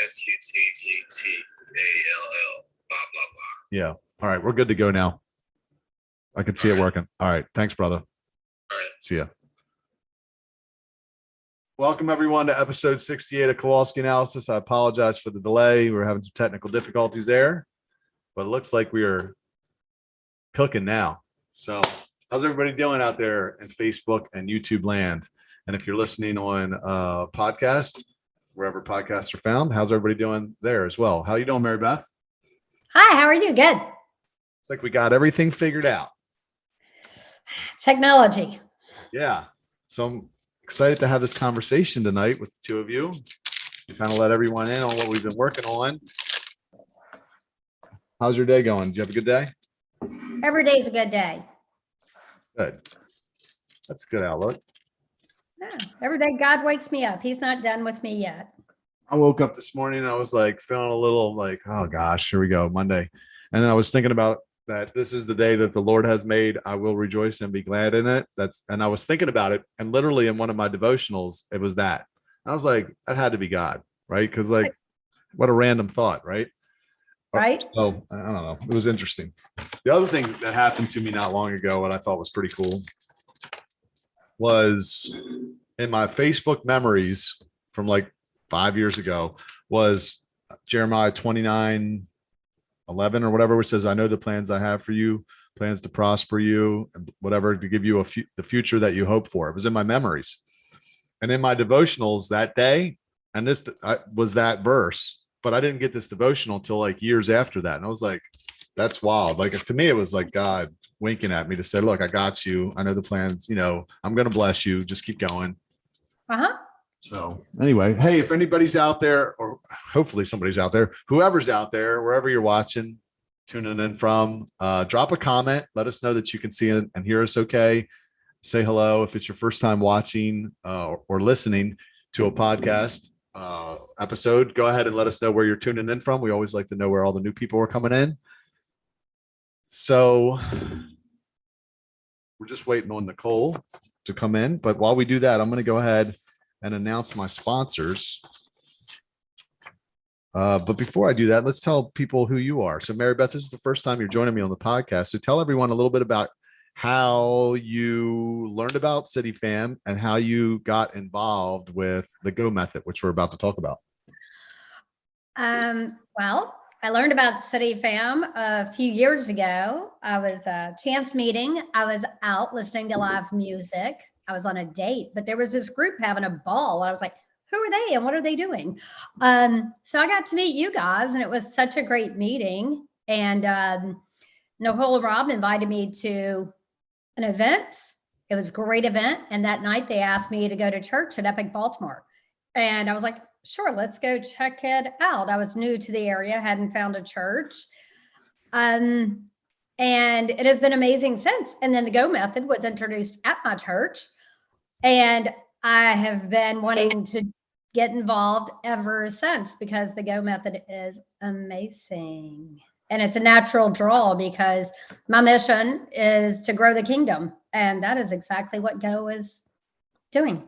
SQTGTALL, blah, blah, blah. Yeah. All right. We're good to go now. I can see it working. All right. Thanks, brother. All right. See ya. Welcome, everyone, to episode 68 of Kowalski Analysis. I apologize for the delay. We're having some technical difficulties there, but it looks like we are cooking now. So how's everybody doing out there in Facebook and YouTube land? And if you're listening on podcast, wherever podcasts are found, how's everybody doing there as well? How you doing, Maribeth? Hi, how are you? Good. It's like we got everything figured out. Technology. Yeah. So I'm excited to have this conversation tonight with the two of you. Kind of let everyone in on what we've been working on. How's your day going? Did you have a good day? Every day's a good day. Good. That's a good outlook. Yeah, every day God wakes me up. He's not done with me yet. I woke up this morning. I was like feeling a little like, oh gosh, here we go, Monday. And then I was thinking about that this is the day that the Lord has made. I will rejoice and be glad in it. And I was thinking about it. And literally in one of my devotionals, it was that. I was like, that had to be God, right? Because like, what a random thought, right? Right. So I don't know. It was interesting. The other thing that happened to me not long ago, what I thought was pretty cool, was in my Facebook memories from like 5 years ago, was Jeremiah 29:11 or whatever, which says, I know the plans I have for you, plans to prosper you, and whatever, to give you the future that you hope for. It was in my memories. And in my devotionals that day, and this was that verse, but I didn't get this devotional until like years after that. And I was like, that's wild. Like, to me, it was like God winking at me to say, look, I got you. I know the plans, I'm going to bless you. Just keep going. Uh-huh. So anyway, hey, if anybody's out there, or hopefully somebody's out there, whoever's out there, wherever you're watching, tuning in from, drop a comment. Let us know that you can see it and hear us okay. Say hello. If it's your first time watching or listening to a podcast episode, go ahead and let us know where you're tuning in from. We always like to know where all the new people are coming in. So we're just waiting on Nicole to come in. But while we do that, I'm going to go ahead and announce my sponsors. But before I do that, let's tell people who you are. So Maribeth, this is the first time you're joining me on the podcast. So tell everyone a little bit about how you learned about CityFam and how you got involved with the Go method, which we're about to talk about. Well, I learned about CityFam a few years ago. I was a chance meeting. I was out listening to live music. I was on a date, but there was this group having a ball. And I was like, who are they and what are they doing? So I got to meet you guys, and it was such a great meeting. And Nicole and Rob invited me to an event. It was a great event. And that night they asked me to go to church at Epic Baltimore. And I was like, sure, let's go check it out. I was new to the area, hadn't found a church. And it has been amazing since. And then the Go method was introduced at my church. And I have been wanting to get involved ever since, because the Go method is amazing. And it's a natural draw, because my mission is to grow the kingdom. And that is exactly what Go is doing.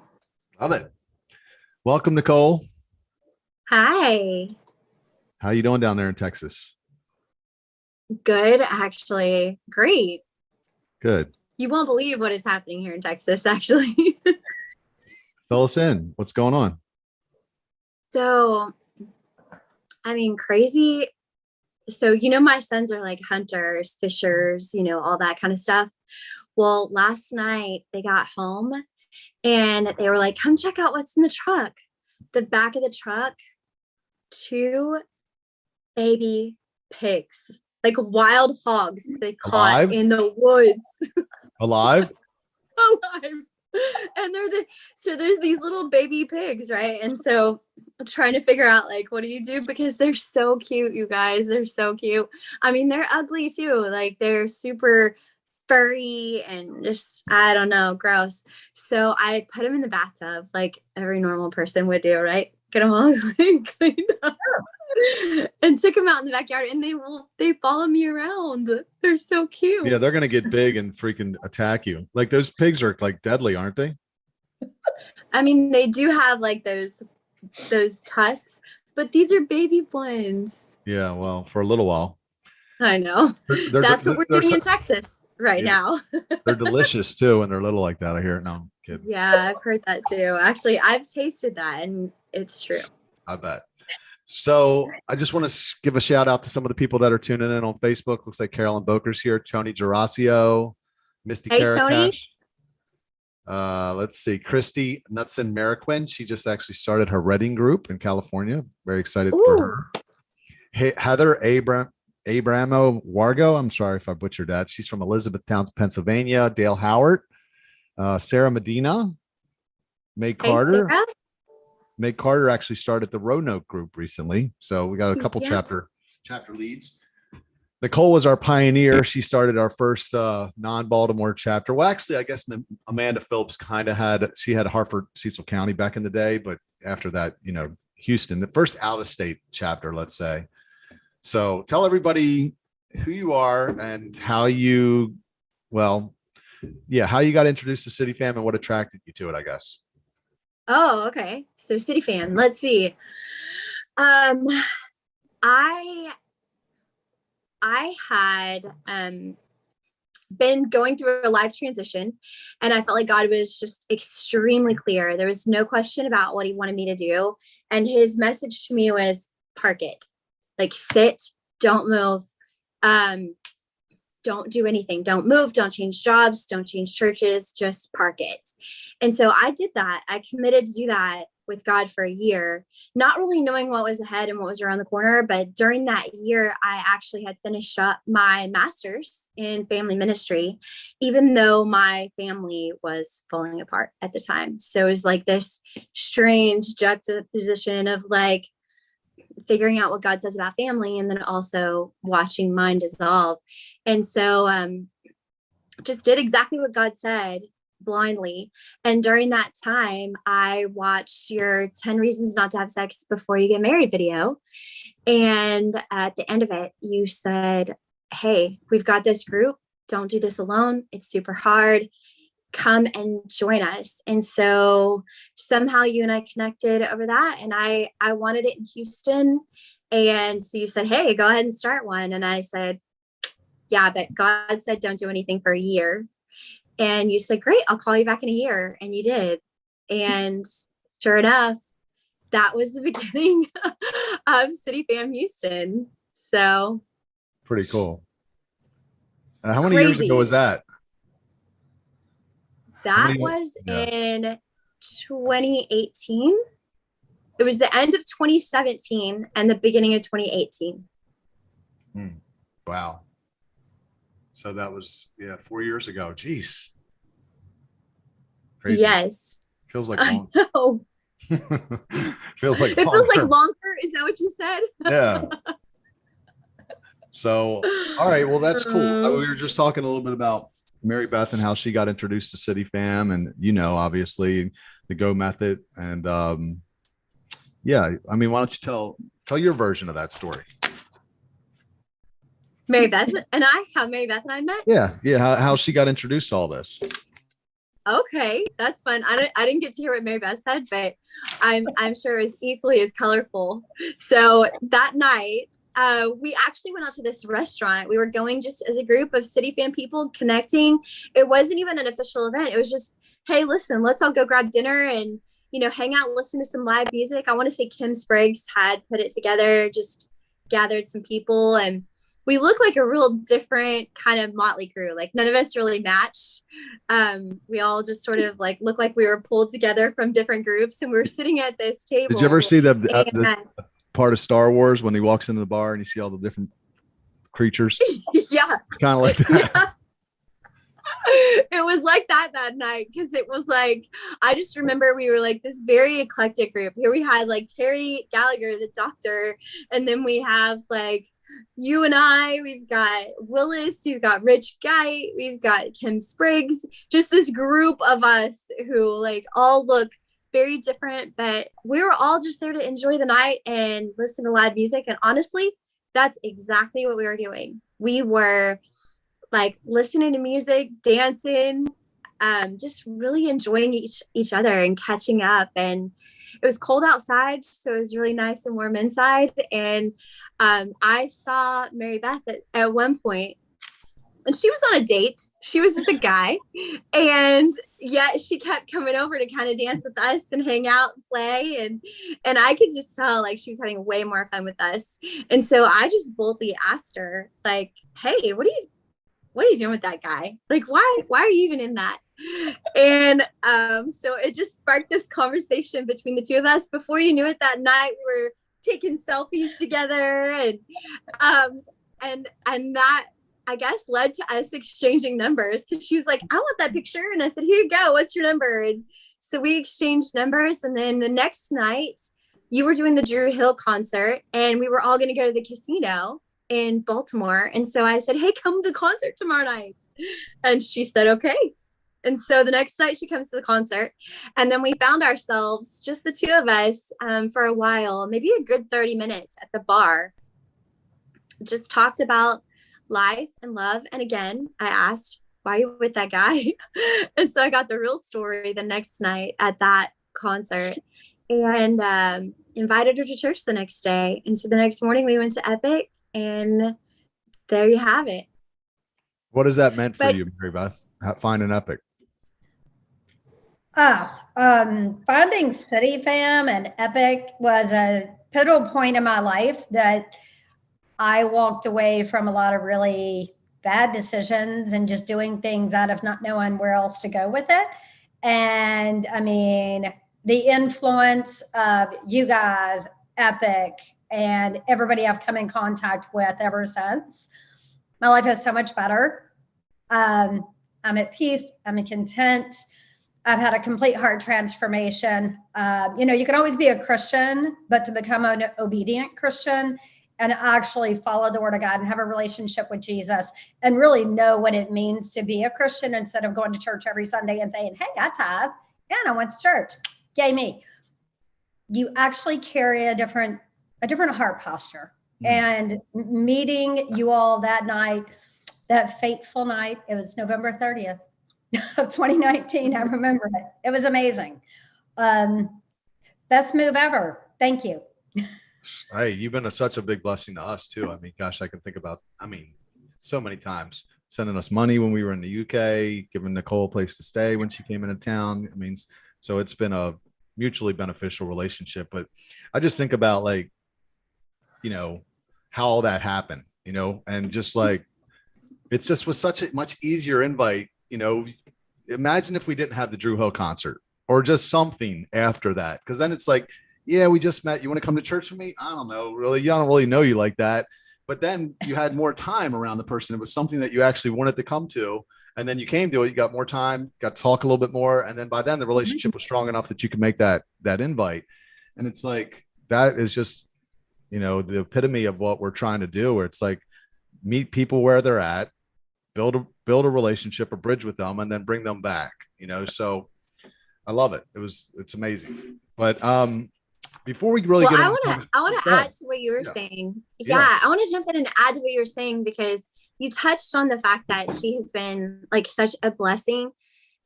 Love it. Welcome, Nicole. Hi. How you doing down there in Texas? Good, actually. Great. Good. You won't believe what is happening here in Texas, actually. Fill us in. What's going on? So, crazy. So, my sons are like hunters, fishers, all that kind of stuff. Well, last night they got home and they were like, come check out what's in the truck. The back of the truck, 2 baby pigs, like wild hogs they caught in the woods. Alive? Alive. And there's these little baby pigs, right? And so I'm trying to figure out, like, what do you do? Because they're so cute, you guys. They're so cute. They're ugly too. Like, they're super furry and just, I don't know, gross. So I put them in the bathtub like every normal person would do, right? Get them all cleaned up. And took them out in the backyard, and they follow me around. They're so cute. Yeah, they're gonna get big and freaking attack you. Like, those pigs are like deadly, aren't they? They do have like those tusks, but these are baby ones. Yeah, well, for a little while. I know. That's what we're doing in Texas right now. They're delicious too, and they're little like that. I hear. No, I'm kidding. Yeah, I've heard that too. Actually, I've tasted that, and it's true. I bet. So I just want to give a shout out to some of the people that are tuning in on Facebook. Looks like Carolyn Boker's here, Tony Gerasio, Misty Hey, Tony. Let's see, Christy Knutson Mariquin. She just actually started her Reading group in California. Very excited for her. Hey, Heather Abramo Wargo. I'm sorry if I butchered that. She's from Elizabethtown, Pennsylvania. Dale Howard, Sarah Medina, May Carter. Sarah. May Carter actually started the Roanoke group recently. So we got a couple chapter leads. Nicole was our pioneer. She started our first non-Baltimore chapter. Well, actually, I guess Amanda Phillips kind of had Hartford, Cecil County back in the day. But after that, Houston, the first out-of-state chapter, let's say. So tell everybody who you are and how you got introduced to CityFam and what attracted you to it, I guess. Oh, okay. So CityFam, let's see. I had been going through a life transition, and I felt like God was just extremely clear. There was no question about what he wanted me to do. And his message to me was park it, like sit, don't move. Don't do anything. Don't move. Don't change jobs. Don't change churches. Just park it. And so I did that. I committed to do that with God for a year, not really knowing what was ahead and what was around the corner. But during that year, I actually had finished up my master's in family ministry, even though my family was falling apart at the time. So it was like this strange juxtaposition of like figuring out what God says about family and then also watching mine dissolve. And so just did exactly what God said blindly. And during that time, I watched your 10 reasons not to have sex before you get married video. And at the end of it, you said, hey, we've got this group. Don't do this alone. It's super hard. Come and join us. And so somehow you and I connected over that. And I wanted it in Houston. And so you said, hey, go ahead and start one. And I said, yeah, but God said, don't do anything for a year. And you said, great, I'll call you back in a year. And you did. And sure enough, that was the beginning of CityFam Houston. So pretty cool. How many years ago was that? That was in 2018. It was the end of 2017 and the beginning of 2018. Wow. So that was 4 years ago. Jeez. Crazy. Yes. Feels like long. I know. Feels like it feels like longer. Is that what you said? Yeah. So, all right. Well, that's cool. We were just talking a little bit about Maribeth and how she got introduced to CityFam, and obviously the Go method. And why don't you tell your version of that story? Maribeth and I met. Yeah. How she got introduced to all this. Okay, that's fun. I didn't get to hear what Maribeth said, but I'm sure it's equally as colorful. So that night, we actually went out to this restaurant. We were going just as a group of CityFam people connecting. It wasn't even an official event. It was just, hey, listen, let's all go grab dinner and hang out, listen to some live music. I want to say Kim Spriggs had put it together, just gathered some people, and we look like a real different kind of motley crew. Like none of us really matched. We all just sort of like looked like we were pulled together from different groups, and we were sitting at this table. Did you ever see the part of Star Wars when he walks into the bar and you see all the different creatures? Yeah. Kind of like that. Yeah. It was like that night, because it was like, I just remember we were like this very eclectic group. Here we had like Terry Gallagher, the doctor, and then we have like you and I, we've got Willis, we've got Rich Guy, we've got Kim Spriggs, just this group of us who like all look very different, but we were all just there to enjoy the night and listen to live music. And honestly, that's exactly what we were doing. We were like listening to music, dancing, just really enjoying each other and catching up. And it was cold outside, so it was really nice and warm inside. And I saw Maribeth at one point, and she was on a date. She was with a guy, and yet she kept coming over to kind of dance with us and hang out and play. And I could just tell like she was having way more fun with us. And so I just boldly asked her, like, hey, what are you doing with that guy? Like, why are you even in that? And so it just sparked this conversation between the two of us. Before you knew it, that night we were taking selfies together, and that, I guess, led to us exchanging numbers, because she was like, I want that picture. And I said, here you go. What's your number? And so we exchanged numbers. And then the next night you were doing the Drew Hill concert, and we were all going to go to the casino in Baltimore. And so I said, hey, come to the concert tomorrow night. And she said, okay. And so the next night she comes to the concert, and then we found ourselves, just the two of us, for a while, maybe a good 30 minutes at the bar, just talked about life and love. And again, I asked, why are you with that guy? And so I got the real story the next night at that concert, and invited her to church the next day. And so the next morning we went to Epic, and there you have it. What has that meant for you, Maribeth? Finding Epic? Finding CityFam and Epic was a pivotal point in my life that I walked away from a lot of really bad decisions and just doing things out of not knowing where else to go with it. And I mean, the influence of you guys, Epic, and everybody I've come in contact with ever since, my life is so much better. I'm at peace. I'm content. I've had a complete heart transformation. You can always be a Christian, but to become an obedient Christian and actually follow the word of God and have a relationship with Jesus and really know what it means to be a Christian, instead of going to church every Sunday and saying, hey, I tithe and I went to church. Yay me. You actually carry a different heart posture. And meeting you all that night, that fateful night, it was November 30th of 2019. I remember it. It was amazing. Best move ever. Thank you. Hey, you've been such a big blessing to us too. I mean, gosh, I can think about, so many times sending us money when we were in the UK, giving Nicole a place to stay when she came into town. So it's been a mutually beneficial relationship. But I just think about how all that happened, and just like, it's just was such a much easier invite. Imagine if we didn't have the Drew Hill concert or just something after that. Cause then it's like, yeah, we just met. You want to come to church with me? I don't know, really. I don't really know you like that. But then you had more time around the person. It was something that you actually wanted to come to. And then you came to it. You got more time, got to talk a little bit more. And then by then the relationship was strong enough that you could make that invite. And it's like, that is just, the epitome of what we're trying to do, where it's like, meet people where they're at, build a relationship, a bridge with them, and then bring them back, so I love it. It's amazing. But, before we really get I want to add to what you were saying. Yeah, I want to jump in and add to what you were saying, because you touched on the fact that she has been like such a blessing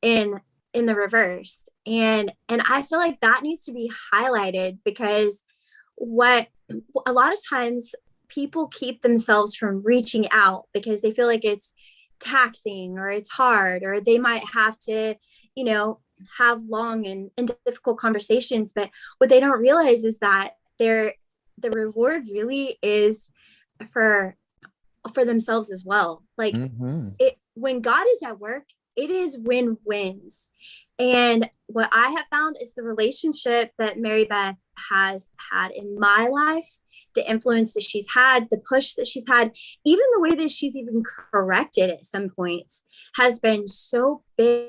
in the reverse. And I feel like that needs to be highlighted, because what a lot of times people keep themselves from reaching out because they feel like it's taxing or it's hard, or they might have to, have long and difficult conversations. But what they don't realize is that the reward really is for themselves as well. Like when God is at work, it is win-wins. And what I have found is the relationship that Maribeth has had in my life, the influence that she's had, the push that she's had, even the way that she's even corrected at some points, has been so big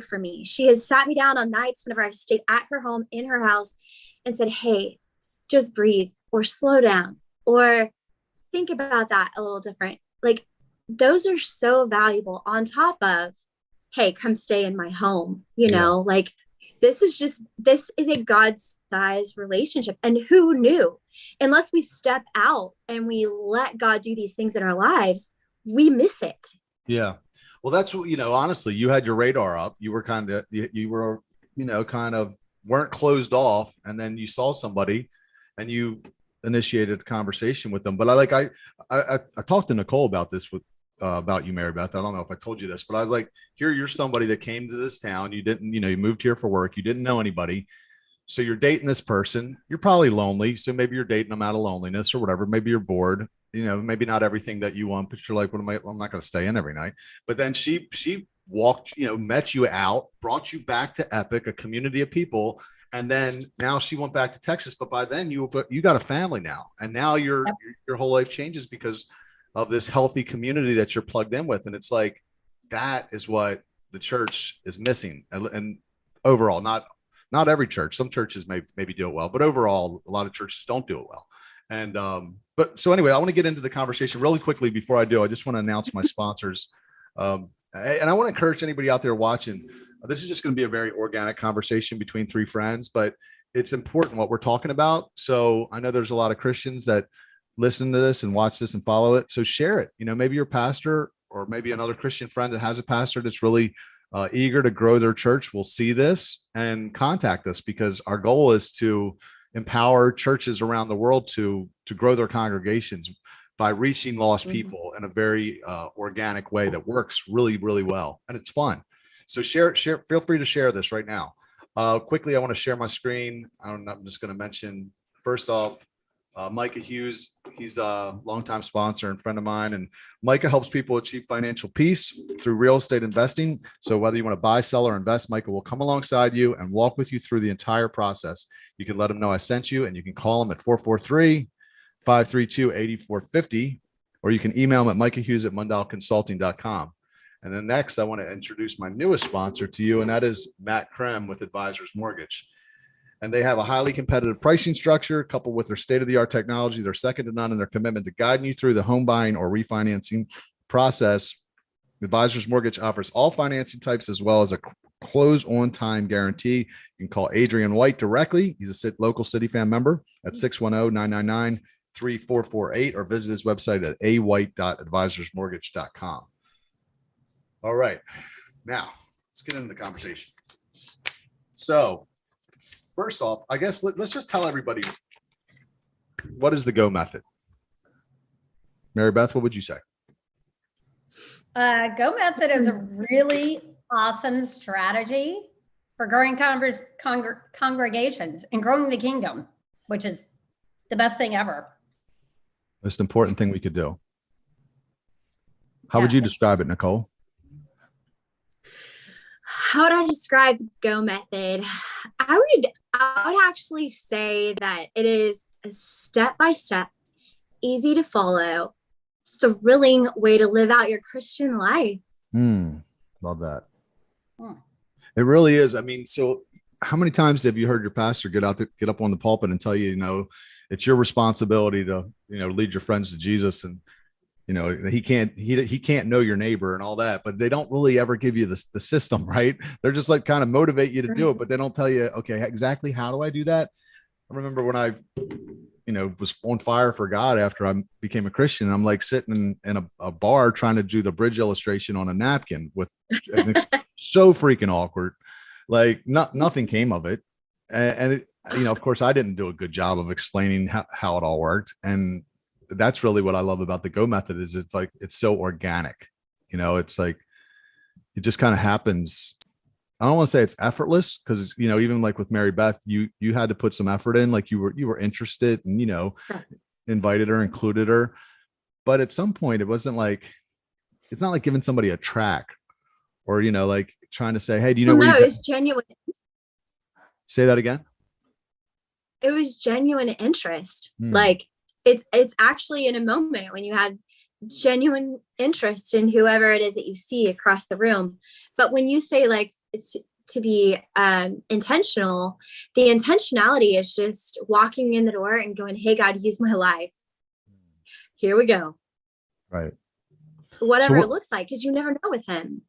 for me. She has sat me down on nights whenever I've stayed at her home, in her house, and said, hey, just breathe, or slow down, or think about that a little different. Like, those are so valuable, on top of, hey, come stay in my home. Like, this is a God-sized relationship. And who knew? Unless we step out and we let God do these things in our lives, we miss it. Yeah. Well, that's what, honestly, you had your radar up. You were kind of weren't closed off, and then you saw somebody and you initiated a conversation with them. But I talked to Nicole about this with about you, Maribeth. I don't know if I told you this, but I was like, here, you're somebody that came to this town. You didn't, you moved here for work. You didn't know anybody. So you're dating this person. You're probably lonely. So maybe you're dating them out of loneliness or whatever. Maybe you're bored, maybe not everything that you want, but you're like, I'm not going to stay in every night. But then she walked, met you out, brought you back to Epic, a community of people. And then now she went back to Texas. But by then you got a family now. And now your whole life changes because of this healthy community that you're plugged in with. And it's like, that is what the church is missing. And overall, not every church, some churches maybe do it well, but overall, a lot of churches don't do it well. And, but so anyway, I want to get into the conversation really quickly. Before I do, I just want to announce my sponsors. And I want to encourage anybody out there watching. This is just going to be a very organic conversation between three friends, but it's important what we're talking about. So I know there's a lot of Christians that listen to this and watch this and follow it. So share it. Maybe your pastor or maybe another Christian friend that has a pastor that's really eager to grow their church will see this and contact us, because our goal is to empower churches around the world to grow their congregations by reaching lost people in a very organic way that works really, really well. And it's fun. So share, feel free to share this right now. Quickly, I want to share my screen. I'm just going to mention, first off, Micah Hughes. He's a longtime sponsor and friend of mine. And Micah helps people achieve financial peace through real estate investing. So whether you want to buy, sell, or invest, Micah will come alongside you and walk with you through the entire process. You can let him know I sent you, and you can call him at 443-532-8450, or you can email him at micahhughes@mundellconsulting.com. And then next, I want to introduce my newest sponsor to you, and that is Matt Krem with Advisors Mortgage. And they have a highly competitive pricing structure coupled with their state-of-the-art technology. They're second to none in their commitment to guiding you through the home buying or refinancing process. Advisors Mortgage offers all financing types as well as a close on time guarantee. You can call Adrian White directly. He's a local CityFam member at 610-999-3448, or visit his website at awhite.advisorsmortgage.com. All right, now let's get into the conversation. So first off, I guess let's just tell everybody, what is the GO method? Maribeth, what would you say? GO method is a really awesome strategy for growing congregations and growing the kingdom, which is the best thing ever. Most important thing we could do. How would you describe it, Nicole? How would I describe the GO method? I would actually say that it is a step-by-step, easy to follow, thrilling way to live out your Christian life. Love that. It really is. I mean, so how many times have you heard your pastor get up on the pulpit and tell you, it's your responsibility to, lead your friends to Jesus, and he can't know your neighbor and all that, but they don't really ever give you the system, right? They're just like kind of motivate you to do it, but they don't tell you, okay, exactly how do I do that? I remember when I, was on fire for God after I became a Christian, and I'm like sitting in a bar trying to do the bridge illustration on a napkin with so freaking awkward. Like nothing came of it. And it, of course I didn't do a good job of explaining how it all worked. And that's really what I love about the GO method is it's like, it's so organic, it's like, it just kind of happens. I don't want to say it's effortless, because, even like with Maribeth, you had to put some effort in, like you were interested and, invited her, included her. But at some point it wasn't like, it's not like giving somebody a track or, like trying to say, hey, do you know where no, it was genuine. Say that again. It was genuine interest. Like, it's actually in a moment when you had genuine interest in whoever it is that you see across the room. But when you say like it's to be intentional, the intentionality is just walking in the door and going, hey, God, use my life. Here we go. Right. Whatever it looks like, because you never know with him.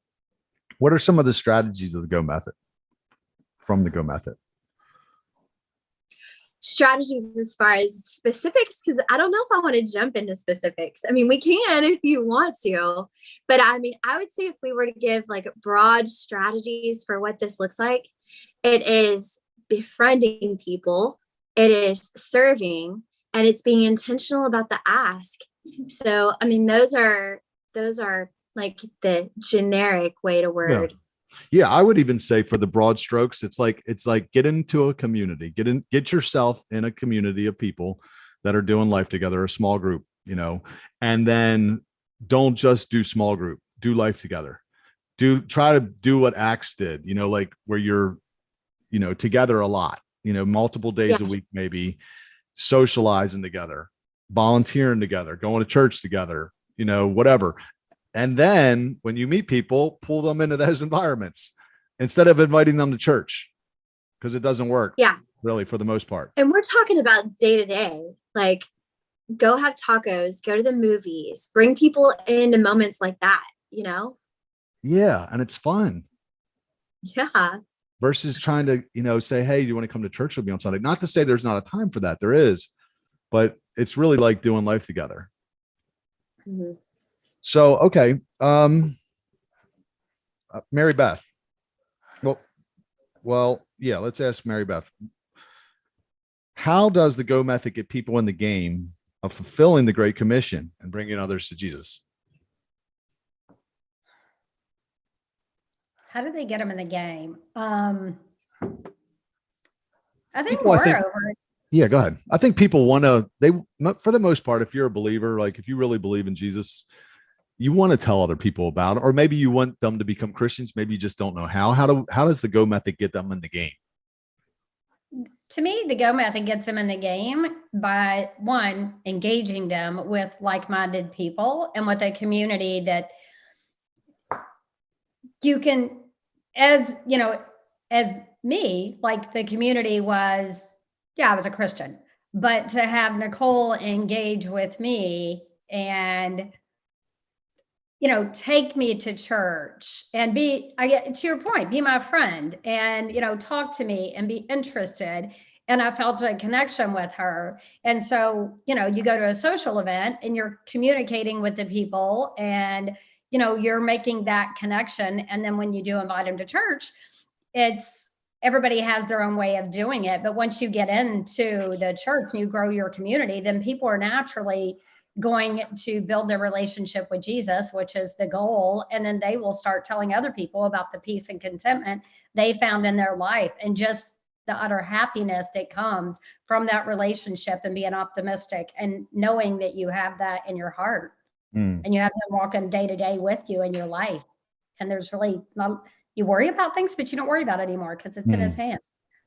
What are some of the strategies of the GO method, from the GO method? Strategies as far as specifics, because I don't know if I want to jump into specifics. I mean, we can if you want to, but I mean, I would say if we were to give like broad strategies for what this looks like, it is befriending people, it is serving, and it's being intentional about the ask. So, I mean, those are like the generic way to word. Yeah, I would even say for the broad strokes, it's like get into a community, get yourself in a community of people that are doing life together, a small group, and then don't just do small group, do life together. Try to do what Acts did, like where you're, together a lot, multiple days a week, maybe socializing together, volunteering together, going to church together, whatever. And then when you meet people, pull them into those environments instead of inviting them to church, because it doesn't work. Yeah. Really, for the most part. And we're talking about day to day, like go have tacos, go to the movies, bring people into moments like that, Yeah. And it's fun. Yeah. Versus trying to, say, hey, do you want to come to church with me on Sunday? Not to say there's not a time for that. There is, but it's really like doing life together. Mm-hmm. So, okay. Maribeth. Well, yeah, let's ask Maribeth. How does the Go method get people in the game of fulfilling the Great Commission and bringing others to Jesus? How do they get them in the game? I think People, moreover. Yeah, go ahead. I think people want to, for the most part, if you're a believer, like if you really believe in Jesus, you want to tell other people about it, or maybe you want them to become Christians. Maybe you just don't know how. How does the Go method get them in the game? To me, the Go method gets them in the game by, one, engaging them with like-minded people and with a community that you can, as me, like the community was, I was a Christian, but to have Nicole engage with me and take me to church and to your point, be my friend and, talk to me and be interested. And I felt a connection with her. And so, you go to a social event and you're communicating with the people and, you're making that connection. And then when you do invite them to church, everybody has their own way of doing it. But once you get into the church and you grow your community, then people are naturally going to build their relationship with Jesus, which is the goal. And then they will start telling other people about the peace and contentment they found in their life and just the utter happiness that comes from that relationship and being optimistic and knowing that you have that in your heart and you have them walking day to day with you in your life. And there's really not, you worry about things, but you don't worry about it anymore because it's in his hands.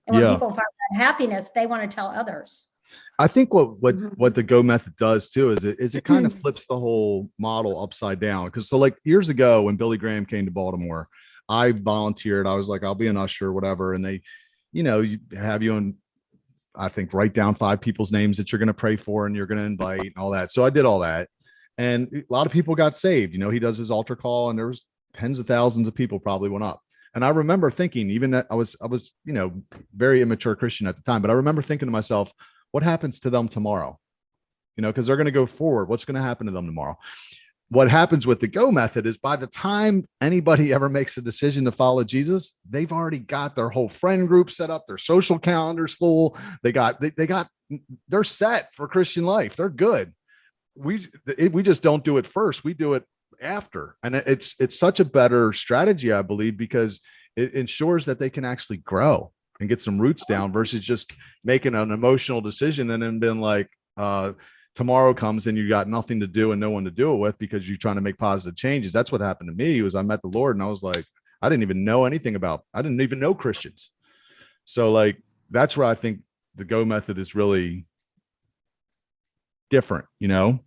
And when people find that happiness, they want to tell others. I think what the Go method does too is it kind of flips the whole model upside down. Because so like years ago when Billy Graham came to Baltimore, I volunteered. I was like, I'll be an usher or whatever. And they, you have you and I think write down 5 people's names that you're going to pray for and you're going to invite and all that. So I did all that. And a lot of people got saved. He does his altar call and there was tens of thousands of people probably went up. And I remember thinking, even that I was, very immature Christian at the time, but I remember thinking to myself, what happens to them tomorrow? Because they're going to go forward. What's going to happen to them tomorrow? What happens with the Go method is by the time anybody ever makes a decision to follow Jesus, they've already got their whole friend group set up, their social calendars full. They're set for Christian life. They're good. We just don't do it first. We do it after. And it's such a better strategy, I believe, because it ensures that they can actually grow and get some roots down versus just making an emotional decision and then being like, tomorrow comes and you got nothing to do and no one to do it with because you're trying to make positive changes. That's what happened to me. Was I met the Lord and I was like, I didn't even know I didn't even know Christians. So like, that's where I think the Go method is really different, Well,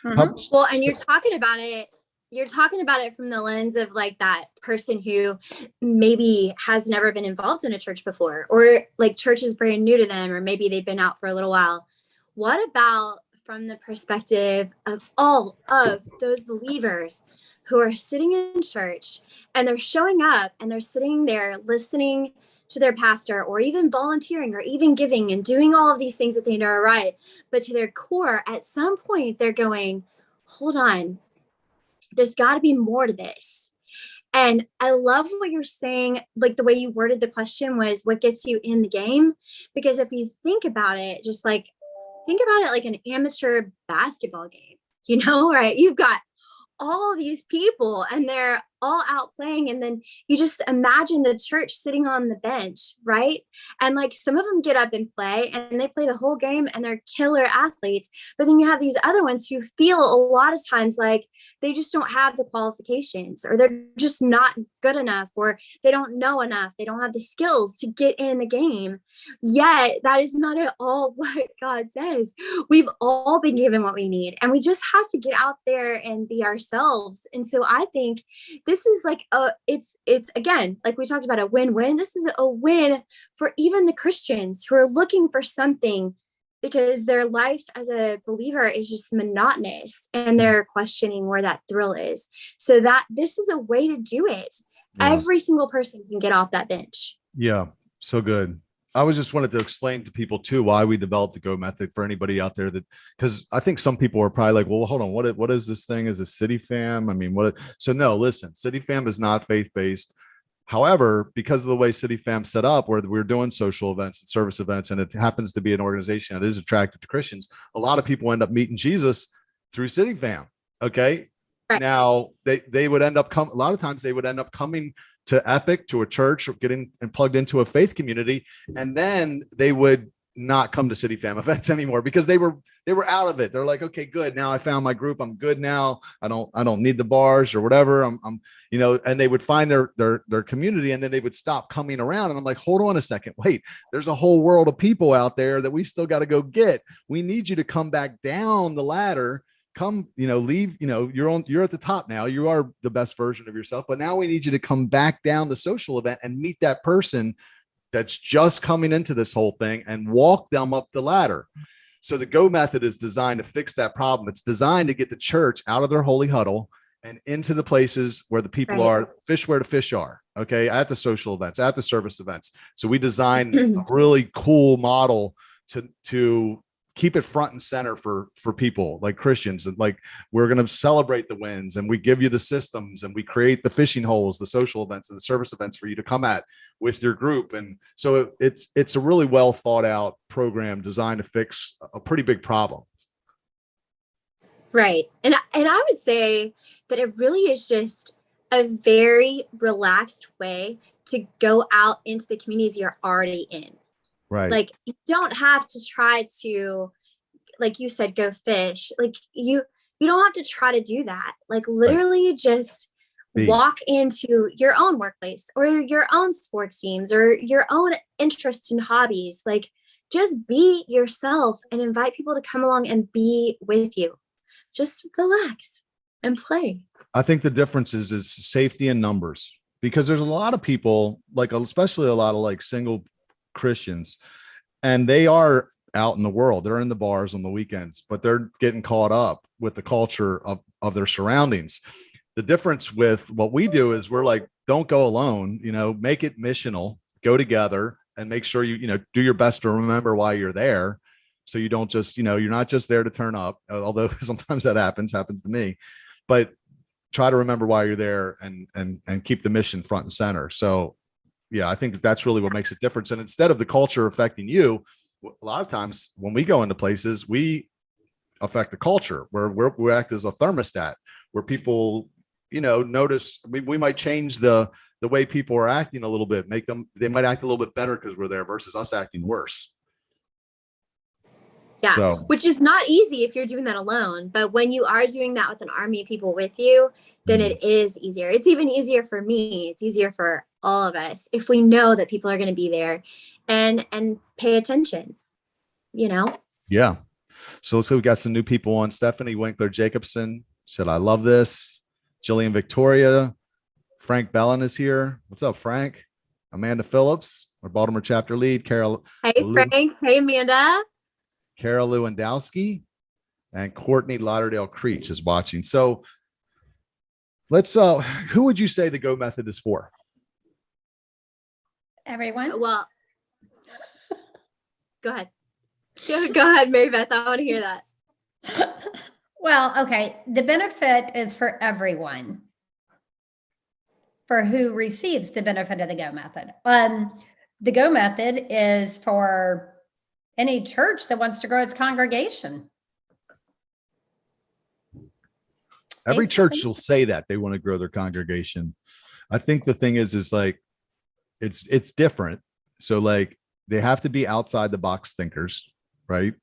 and you're talking about it from the lens of like that person who maybe has never been involved in a church before, or like church is brand new to them, or maybe they've been out for a little while. What about from the perspective of all of those believers who are sitting in church and they're showing up and they're sitting there listening to their pastor or even volunteering or even giving and doing all of these things that they know are right. But to their core, at some point, they're going, hold on, there's got to be more to this. And I love what you're saying. Like the way you worded the question was what gets you in the game? Because if you think about it, just like think about it like an amateur basketball game, right? You've got all these people and they're all out playing. And then you just imagine the church sitting on the bench, right? And like some of them get up and play and they play the whole game and they're killer athletes. But then you have these other ones who feel a lot of times like they just don't have the qualifications, or they're just not good enough, or they don't know enough. They don't have the skills to get in the game. Yet that is not at all what God says. We've all been given what we need, and we just have to get out there and be ourselves. And so I think this is like it's again, like we talked about, a win-win. This is a win for even the Christians who are looking for something, because their life as a believer is just monotonous and they're questioning where that thrill is. So that this is a way to do it. Yeah. Every single person can get off that bench. Yeah. So good. I was just wanted to explain to people too, why we developed the Go method for anybody out there because I think some people are probably like, well, hold on, what is this thing? Is a CityFam? I mean, so no, listen, CityFam is not faith-based. However, because of the way CityFam set up, where we're doing social events and service events, and it happens to be an organization that is attractive to Christians, a lot of people end up meeting Jesus through CityFam. Okay. Right. Now they would end up a lot of times they would end up coming to Epic, to a church, or getting and plugged into a faith community. And then they would not come to CityFam events anymore because they were out of it. They're like, okay, good. Now I found my group. I'm good now. I don't need the bars or whatever. I'm and they would find their community, and then they would stop coming around. And I'm like, hold on a second. Wait, there's a whole world of people out there that we still got to go get. We need you to come back down the ladder. Come, leave, you're at the top now. You are the best version of yourself, but now we need you to come back down the social event and meet that person that's just coming into this whole thing and walk them up the ladder. So the Go method is designed to fix that problem. It's designed to get the church out of their holy huddle and into the places where the people are, fish where the fish are. Okay. At the social events, at the service events. So we designed a really cool model to keep it front and center for people like Christians. And like, we're going to celebrate the wins, and we give you the systems, and we create the fishing holes, the social events and the service events for you to come at with your group. And so it's a really well thought out program designed to fix a pretty big problem. Right. And I would say that it really is just a very relaxed way to go out into the communities you're already in. Right. Like, you don't have to try to, like you said, go fish. Like you don't have to try to do that. Like literally just walk into your own workplace or your own sports teams or your own interests and hobbies. Like just be yourself and invite people to come along and be with you. Just relax and play. I think the difference is safety in numbers, because there's a lot of people, like especially a lot of like single Christians, and they are out in the world. They're in the bars on the weekends, but they're getting caught up with the culture of their surroundings. The difference with what we do is we're like, don't go alone, make it missional, go together, and make sure you do your best to remember why you're there. So you don't just, you're not just there to turn up, although sometimes that happens to me, but try to remember why you're there and keep the mission front and center. So yeah, I think that's really what makes a difference. And instead of the culture affecting you, a lot of times when we go into places, we affect the culture where we act as a thermostat, where people, notice. We might change the way people are acting a little bit, they might act a little bit better because we're there versus us acting worse. Yeah, so, which is not easy if you're doing that alone. But when you are doing that with an army of people with you, then it is easier. It's even easier for me. It's easier for all of us if we know that people are going to be there and pay attention, Yeah. So we got some new people on. Stephanie Winkler Jacobson said, I love this. Jillian Victoria. Frank Bellin is here. What's up, Frank? Amanda Phillips, our Baltimore chapter lead. Carol. Hey, Frank. Hey, Amanda. Carol Lewandowski and Courtney Lauderdale Creech is watching. So let's, who would you say the Go method is for? Everyone. Well, go ahead. Go ahead, Maribeth. I want to hear that. Well, okay. The benefit is for everyone. for who receives the benefit of the Go method. The Go method is for any church that wants to grow its congregation. Every Basically. church will say that they want to grow their congregation. I think the thing is like, it's different. So like they have to be outside the box thinkers, right?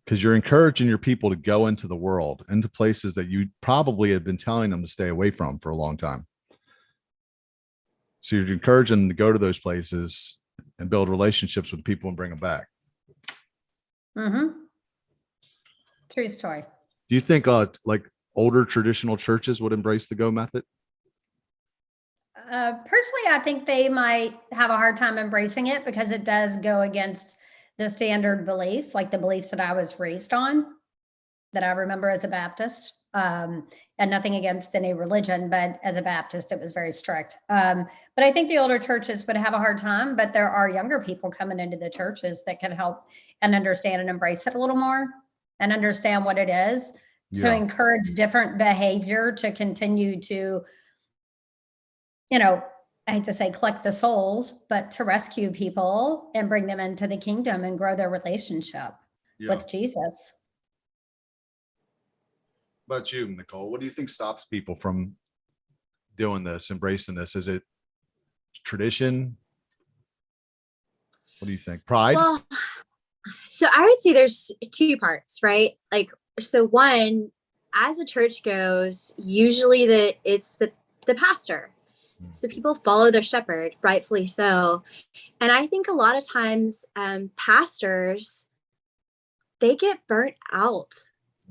Because you're encouraging your people to go into the world, into places that you probably have been telling them to stay away from for a long time. So you're encouraging them to go to those places and build relationships with people and bring them back. Mm-hmm. True story. Do you think like older traditional churches would embrace the Go method? Personally, I think they might have a hard time embracing it because it does go against the standard beliefs, like the beliefs that I was raised on, that I remember as a Baptist, and nothing against any religion, but as a Baptist, it was very strict. But I think the older churches would have a hard time, but there are younger people coming into the churches that can help and understand and embrace it a little more and understand what it is to encourage different behavior to continue to, I hate to say collect the souls, but to rescue people and bring them into the kingdom and grow their relationship with Jesus. What about you, Nicole? What do you think stops people from doing this, embracing this? Is it tradition? What do you think? Pride? Well, so I would say there's two parts, right? Like, so one, as a church goes, usually it's the pastor. So people follow their shepherd, rightfully so. And I think a lot of times pastors, they get burnt out.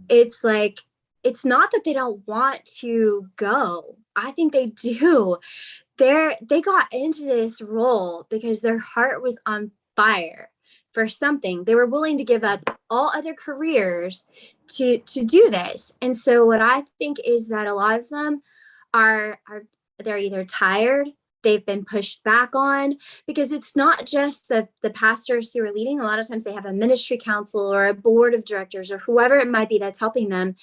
It's like, it's not that they don't want to go. I think they do. They got into this role because their heart was on fire for something. They were willing to give up all other careers to do this. And so what I think is that a lot of them are they're either tired, they've been pushed back on, because it's not just the pastors who are leading. A lot of times they have a ministry council or a board of directors or whoever it might be that's helping them,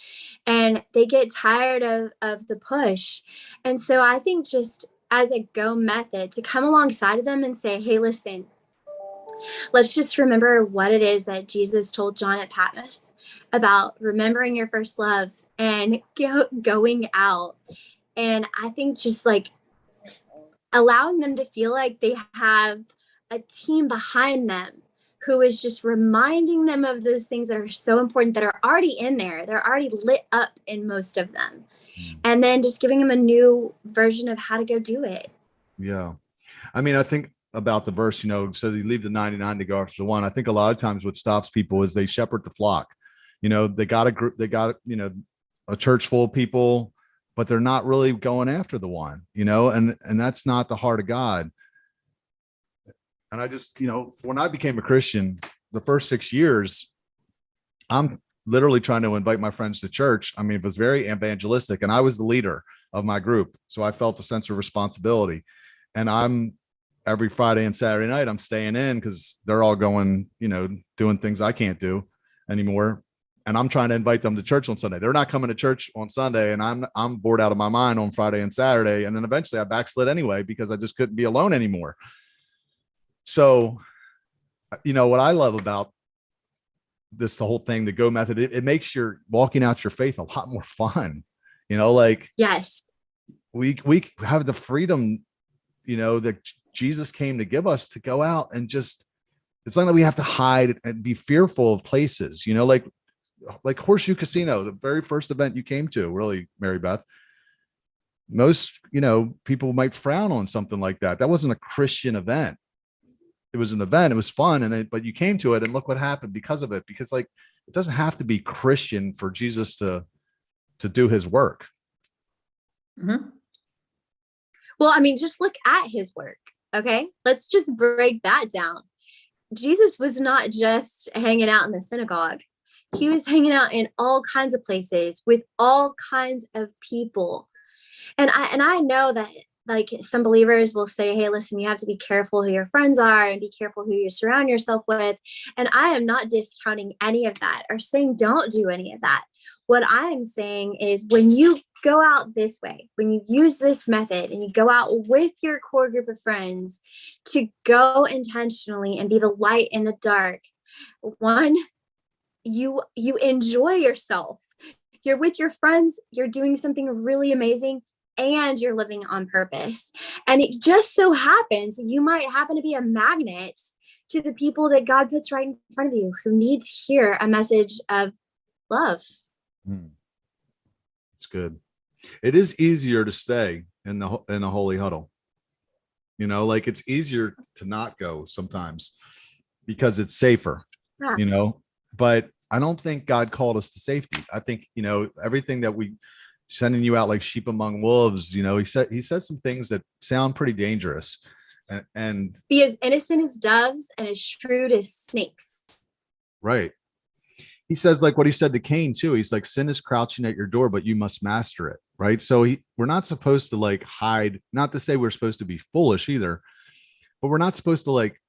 and they get tired of the push. And so I think just as a Go method, to come alongside of them and say, hey, listen, let's just remember what it is that Jesus told John at Patmos about remembering your first love and going out. And I think just like allowing them to feel like they have a team behind them who is just reminding them of those things that are so important, that are already in there. They're already lit up in most of them. And then just giving them a new version of how to go do it. Yeah. I mean, I think about the verse, so you leave the 99 to go after the one. I think a lot of times what stops people is they shepherd the flock. They got a group, they got, a church full of people, but they're not really going after the one, and that's not the heart of God. And I just, when I became a Christian, the first 6 years, I'm literally trying to invite my friends to church. I mean, it was very evangelistic, and I was the leader of my group. So I felt a sense of responsibility, and every Friday and Saturday night, I'm staying in because they're all going, doing things I can't do anymore. And I'm trying to invite them to church on Sunday. They're not coming to church on Sunday, and I'm bored out of my mind on Friday and Saturday. And then eventually I backslid anyway because I just couldn't be alone anymore. So, what I love about the whole thing, the Go method, it makes your walking out your faith a lot more fun. Yes, we have the freedom, that Jesus came to give us to go out and just, it's not that we have to hide and be fearful of places, like Horseshoe Casino, the very first event you came to, really, Maribeth. Most, people might frown on something like that. That wasn't a Christian event. It was an event. It was fun. But you came to it and look what happened because of it. Because it doesn't have to be Christian for Jesus to do his work. Mm-hmm. Well, I mean, just look at his work. Okay. Let's just break that down. Jesus was not just hanging out in the synagogue. He was hanging out in all kinds of places with all kinds of people. And I know that like some believers will say, hey, listen, you have to be careful who your friends are and be careful who you surround yourself with. And I am not discounting any of that or saying don't do any of that. what I'm saying is when you go out this way, when you use this method and you go out with your core group of friends to go intentionally and be the light in the dark, one, you enjoy yourself. You're with your friends, you're doing something really amazing, and you're living on purpose. And it just so happens you might happen to be a magnet to the people that God puts right in front of you who need to hear a message of love. It's good. It is easier to stay in the holy huddle. You know, like it's easier to not go sometimes because it's safer, you know, but I don't think God called us to safety. I think, you know, everything that we sending you out like sheep among wolves, you know, he said some things that sound pretty dangerous, and be as innocent as doves and as shrewd as snakes. Right. He says like what he said to Cain too. He's like, sin is crouching at your door, but you must master it. Right. So we're not supposed to like hide, not to say we're supposed to be foolish either, but we're not supposed to like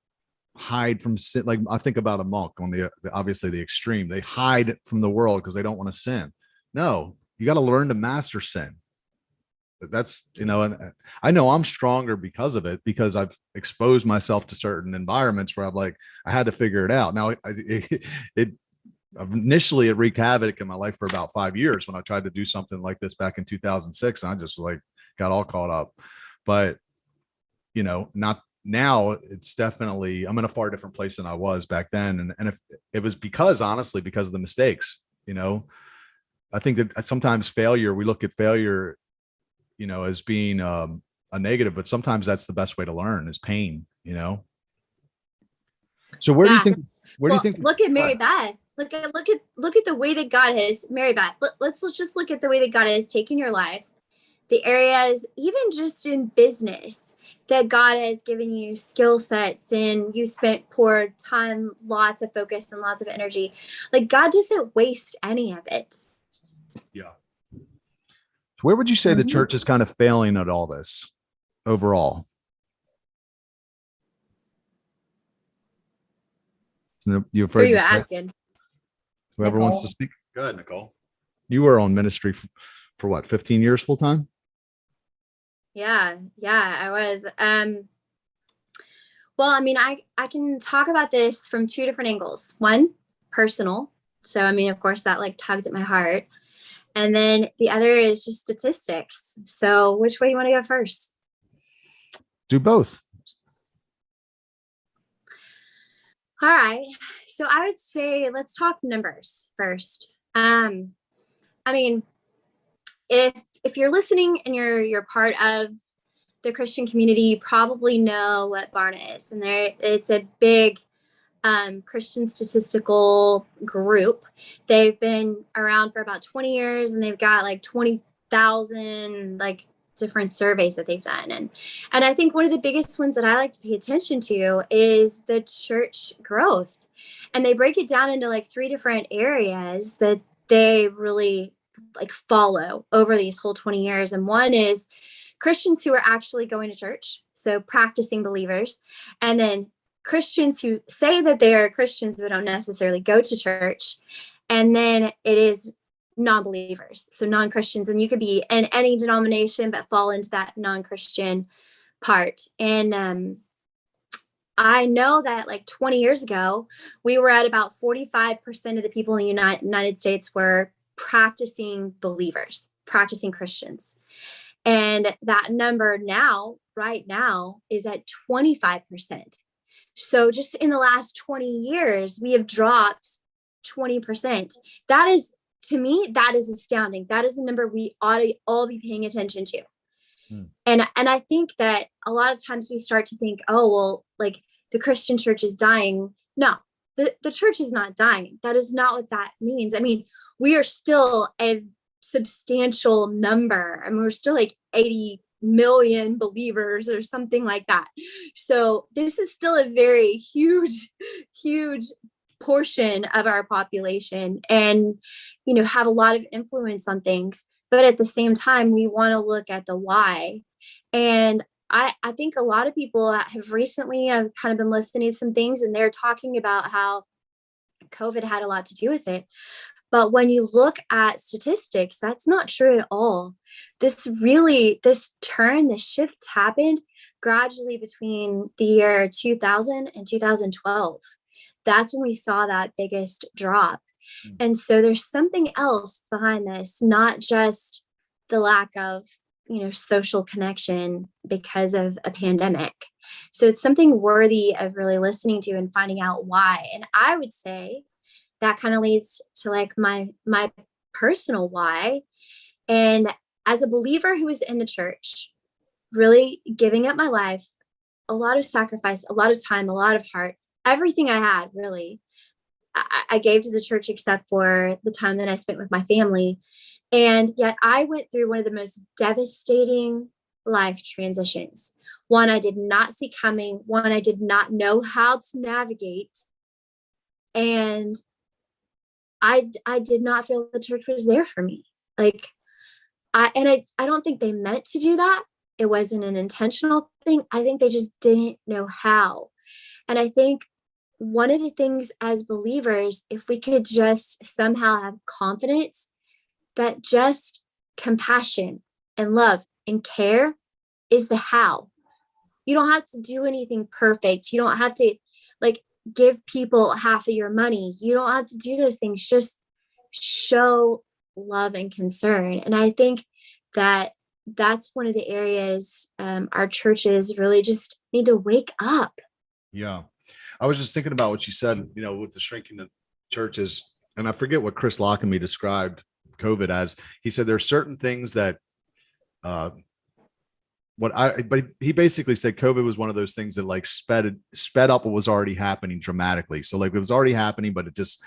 hide from sin. Like I think about a monk on the obviously the extreme. They hide from the world because they don't want to sin. No, you got to learn to master sin. That's, you know, and I know I'm stronger because of it, because I've exposed myself to certain environments where I'm like, I had to figure it out. Now it initially it wreaked havoc in my life for about 5 years when I tried to do something like this back in 2006. And I just like got all caught up, but you know, not now. It's definitely, I'm in a far different place than I was back then. And if it was honestly, because of the mistakes, you know, I think that sometimes failure, we look at failure, you know, as being a negative, but sometimes that's the best way to learn is pain, you know? So where do you think, look at Maribeth. Look at the way that God has, Maribeth, let's just look at the way that God has taken your life, the areas, even just in business, that God has given you skill sets and you spent poor time, lots of focus and lots of energy. Like God doesn't waste any of it. Yeah. Where would you say the church is kind of failing at all this overall? You Who are you asking? Whoever Nicole. wants to speak. Go ahead, Nicole. You were on ministry for what, 15 years full time? Yeah, I was. Well, I mean, I can talk about this from two different angles. One, personal. So, I mean, of course, that like tugs at my heart. And then the other is just statistics. So which way do you want to go first? Do both. All right. So I would say, let's talk numbers first. I mean, if you're listening and you're part of the Christian community, you probably know what Barna is. And it's a big Christian statistical group. They've been around for about 20 years and they've got like 20,000 like different surveys that they've done. And I think one of the biggest ones that I like to pay attention to is the church growth. And they break it down into like 3 different areas that they really like follow over these whole 20 years. And one is Christians who are actually going to church, so practicing believers, and then Christians who say that they are Christians but don't necessarily go to church. And then it is non-believers, so non-Christians. And you could be in any denomination but fall into that non-Christian part. And I know that like 20 years ago, we were at about 45% of the people in the United States were practicing believers, practicing Christians. And that number now, right now, is at 25%. So just in the last 20 years, we have dropped 20%. That is, to me, that is astounding. That is a number we ought to all be paying attention to. And I think that a lot of times we start to think, oh, well, like the Christian church is dying. No, the church is not dying. That is not what that means. I mean, we are still a substantial number. I mean, we're still like 80 million believers or something like that. So this is still a very huge portion of our population and, you know, have a lot of influence on things. But at the same time, we want to look at the why. And I think a lot of people have recently, I've kind of been listening to some things and they're talking about how COVID had a lot to do with it. But when you look at statistics, that's not true at all. This shift happened gradually between the year 2000 and 2012. That's when we saw that biggest drop. And so there's something else behind this, not just the lack of, social connection because of a pandemic. So it's something worthy of really listening to and finding out why. And I would say that kind of leads to like my personal why. And as a believer who was in the church, really giving up my life, a lot of sacrifice, a lot of time, a lot of heart, everything I had, really, I gave to the church except for the time that I spent with my family. And yet I went through one of the most devastating life transitions. One I did not see coming, one I did not know how to navigate. And I did not feel the church was there for me. Like, I don't think they meant to do that. It wasn't an intentional thing. I think they just didn't know how. And I think one of the things as believers, if we could just somehow have confidence that just compassion and love and care is the how. You don't have to do anything perfect. You don't have to like give people half of your money. You don't have to do those things. Just show love and concern. And I think that that's one of the areas our churches really just need to wake up. Yeah. I was just thinking about what you said, with the shrinking of churches, and I forget what Chris Lockamy described COVID as. He said there are certain things that but he basically said COVID was one of those things that like sped up what was already happening dramatically. So like it was already happening, but it just,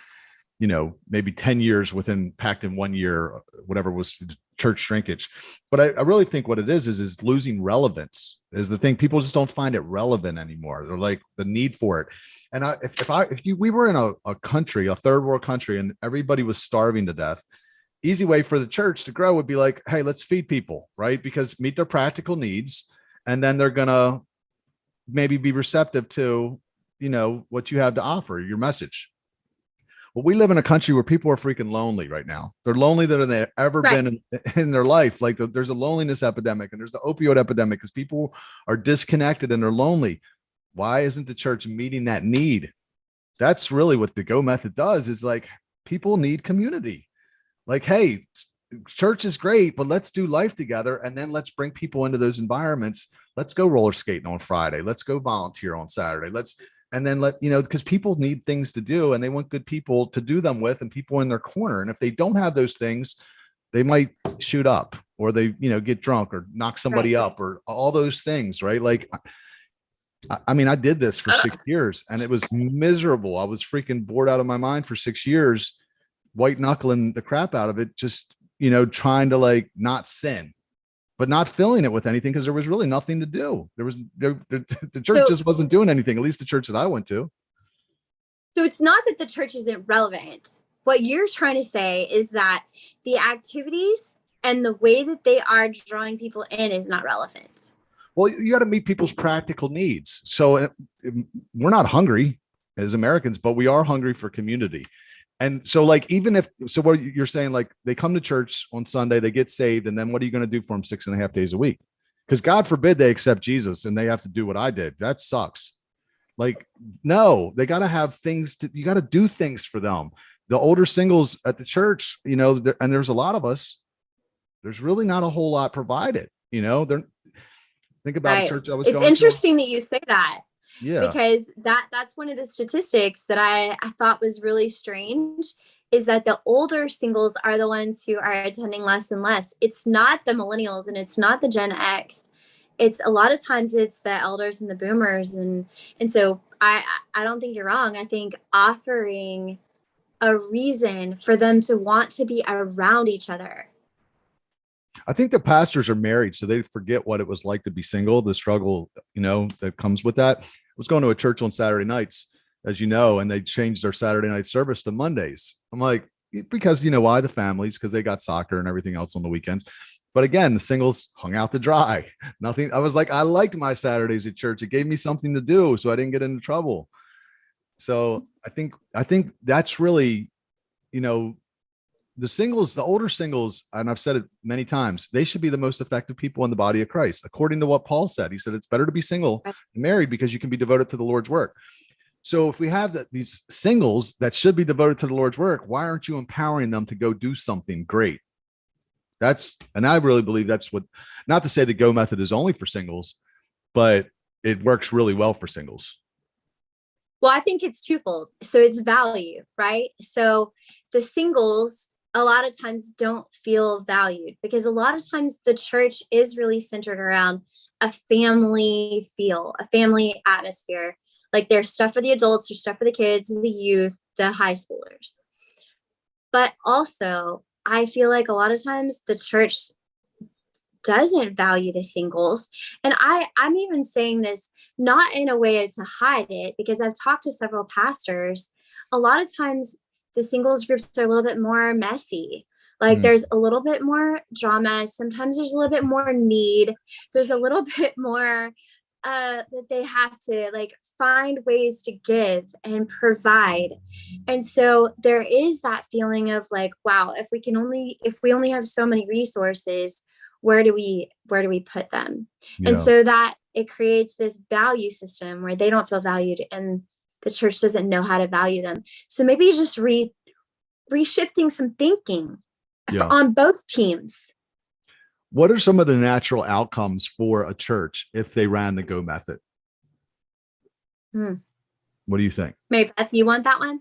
maybe 10 years packed in 1 year, whatever was church shrinkage. But I really think what it is losing relevance is the thing. People just don't find it relevant anymore. They're like the need for it. And we were in a country, a third world country, and everybody was starving to death, easy way for the church to grow would be like, hey, let's feed people, right? Because meet their practical needs. And then they're going to maybe be receptive to, what you have to offer, your message. Well, we live in a country where people are freaking lonely right now. They're lonely than they've ever been in their life. Like there's a loneliness epidemic and there's the opioid epidemic because people are disconnected and they're lonely. Why isn't the church meeting that need? That's really what the Go method does, is like people need community. Like, hey, church is great, but let's do life together. And then let's bring people into those environments. Let's go roller skating on Friday. Let's go volunteer on Saturday. Because people need things to do and they want good people to do them with and people in their corner. And if they don't have those things, they might shoot up or they, get drunk or knock somebody up or all those things. Right. Like, I did this for 6 years and it was miserable. I was freaking bored out of my mind for 6 years, white knuckling the crap out of it, just, trying to like not sin, but not filling it with anything because there was really nothing to do. The church just wasn't doing anything, at least the church that I went to. So it's not that the church isn't relevant. What you're trying to say is that the activities and the way that they are drawing people in is not relevant. Well, you got to meet people's practical needs. So we're not hungry as Americans, but we are hungry for community. And so like, what you're saying, like they come to church on Sunday, they get saved. And then what are you going to do for them 6.5 days a week? Because God forbid they accept Jesus and they have to do what I did. That sucks. Like, no, they got to have things you got to do things for them. The older singles at the church, and there's a lot of us, there's really not a whole lot provided, think about a church I was going to. It's interesting that you say that. Yeah, because that's one of the statistics that I thought was really strange, is that the older singles are the ones who are attending less and less. It's not the millennials and it's not the Gen X. It's a lot of times it's the elders and the boomers. And so I don't think you're wrong. I think offering a reason for them to want to be around each other. I think the pastors are married, so they forget what it was like to be single, the struggle, that comes with that. I was going to a church on Saturday nights, as you know, and they changed their Saturday night service to Mondays. I'm like, because why? The families, because they got soccer and everything else on the weekends. But again, the singles hung out to dry. Nothing. I was like, I liked my Saturdays at church. It gave me something to do, so I didn't get into trouble. So I think that's really, the singles, the older singles, and I've said it many times, they should be the most effective people in the body of Christ. According to what Paul said, he said it's better to be single than married because you can be devoted to the Lord's work. So if we have these singles that should be devoted to the Lord's work, why aren't you empowering them to go do something great? And I really believe that's what, not to say the Go method is only for singles, but it works really well for singles. Well, I think it's twofold. So it's value, right? So the singles a lot of times don't feel valued because a lot of times the church is really centered around a family feel, a family atmosphere. Like there's stuff for the adults, there's stuff for the kids, the youth, the high schoolers. But also, I feel like a lot of times the church doesn't value the singles. And I'm even saying this not in a way to hide it, because I've talked to several pastors. A lot of times the singles groups are a little bit more messy. Like there's a little bit more drama. Sometimes there's a little bit more need. There's a little bit more that they have to like find ways to give and provide. And so there is that feeling of like, wow, if we only have so many resources, where do we put them? Yeah. And so that it creates this value system where they don't feel valued and the church doesn't know how to value them. So maybe just reshifting some thinking on both teams. What are some of the natural outcomes for a church if they ran the Go method? What do you think? Maribeth, you want that one?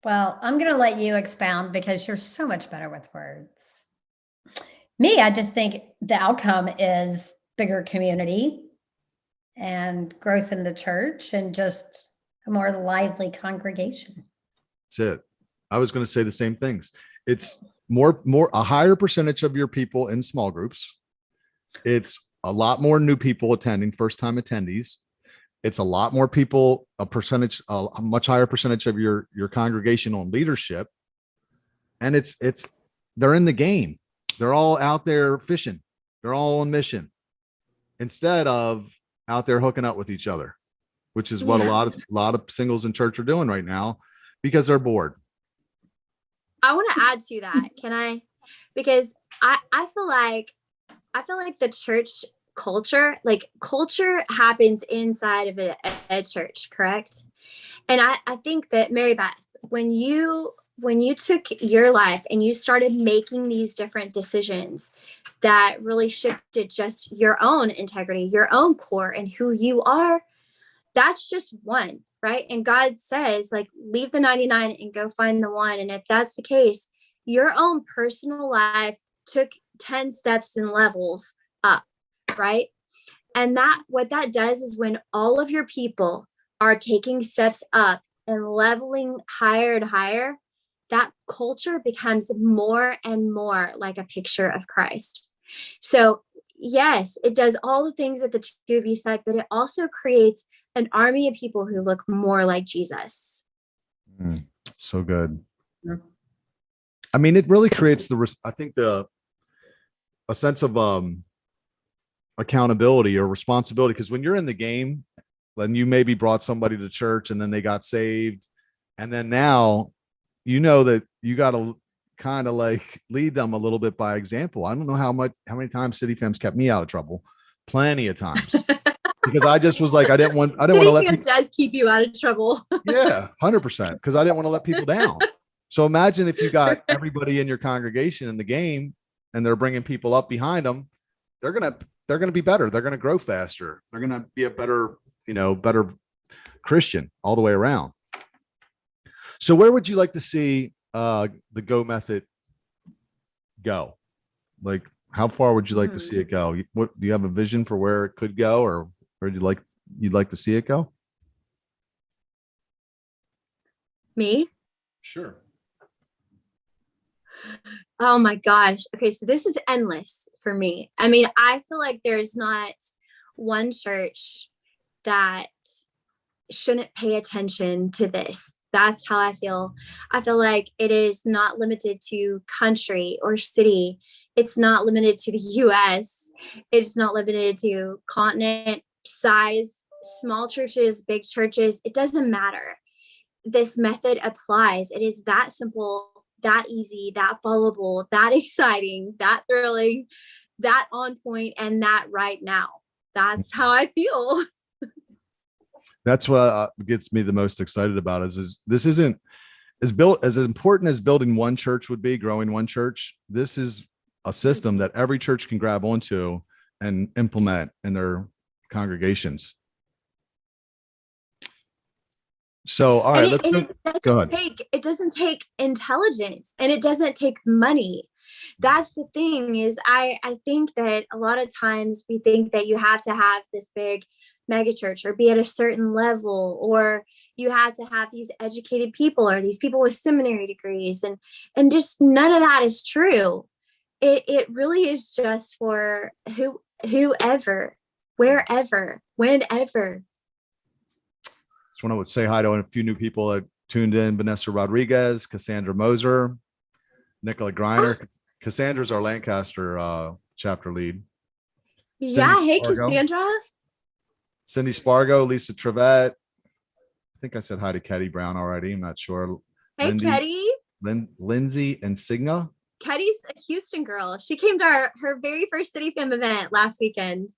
Well, I'm going to let you expound because you're so much better with words. Me, I just think the outcome is bigger community and growth in the church and just a more lively congregation. That's it. I was going to say the same things. It's a higher percentage of your people in small groups. It's a lot more new people attending, first time attendees. It's a lot more people, a much higher percentage of your congregation on leadership. And they're in the game. They're all out there fishing. They're all on mission instead of out there hooking up with each other, which is what a lot of singles in church are doing right now because they're bored. I want to add to that. Can I? Because I feel like the church culture happens inside of a church, correct? And I think that Maribeth, when you took your life and you started making these different decisions that really shifted just your own integrity, your own core and who you are, that's just one, right? And God says, like, leave the 99 and go find the one. And if that's the case, your own personal life took 10 steps and levels up, right? And what that does is when all of your people are taking steps up and leveling higher and higher, that culture becomes more and more like a picture of Christ. So yes, it does all the things that the two of you said, but it also creates an army of people who look more like Jesus. So good. Yeah. I mean, it really creates a sense of accountability or responsibility, because when you're in the game, then you maybe brought somebody to church and then they got saved, and then now you know that you got to kind of like lead them a little bit by example. I don't know how many times CityFam's kept me out of trouble. Plenty of times. Because I just was like, I didn't want to let people. Does keep you out of trouble. Yeah, 100%. Because I didn't want to let people down. So imagine if you got everybody in your congregation in the game and they're bringing people up behind them, they're gonna be better. They're gonna grow faster. They're gonna be a better Christian all the way around. So where would you like to see the Go method go? Like, how far would you like to see it go? Do you have a vision for where it could go, or where you'd like to see it go? Me? Sure. Oh my gosh. Okay, so this is endless for me. I mean, I feel like there's not one church that shouldn't pay attention to this. That's how I feel. I feel like it is not limited to country or city. It's not limited to the US. It's not limited to continent, size, small churches, big churches. It doesn't matter. this method applies. It is that simple, that easy, that followable, that exciting, that thrilling, that on point, and that right now. That's how I feel. That's what gets me the most excited about is this isn't as important as building one church would be, growing one church. This is a system that every church can grab onto and implement in their congregations. So, all right, go ahead. It doesn't take intelligence, and it doesn't take money. That's the thing is I think that a lot of times we think that you have to have this big mega church or be at a certain level, or you have to have these educated people or these people with seminary degrees, and just none of that is true. It really is just for whoever, wherever, whenever. Just want to say hi to a few new people that tuned in: Vanessa Rodriguez, Cassandra Moser, Nicola Griner. Cassandra's our Lancaster chapter lead. Yeah, hey Cassandra. Cindy Spargo, Lisa Trevette. I think I said hi to Ketty Brown already. I'm not sure. Hey, Ketty. Lindsay and Signa. Ketty's a Houston girl. She came to her very first CityFam event last weekend.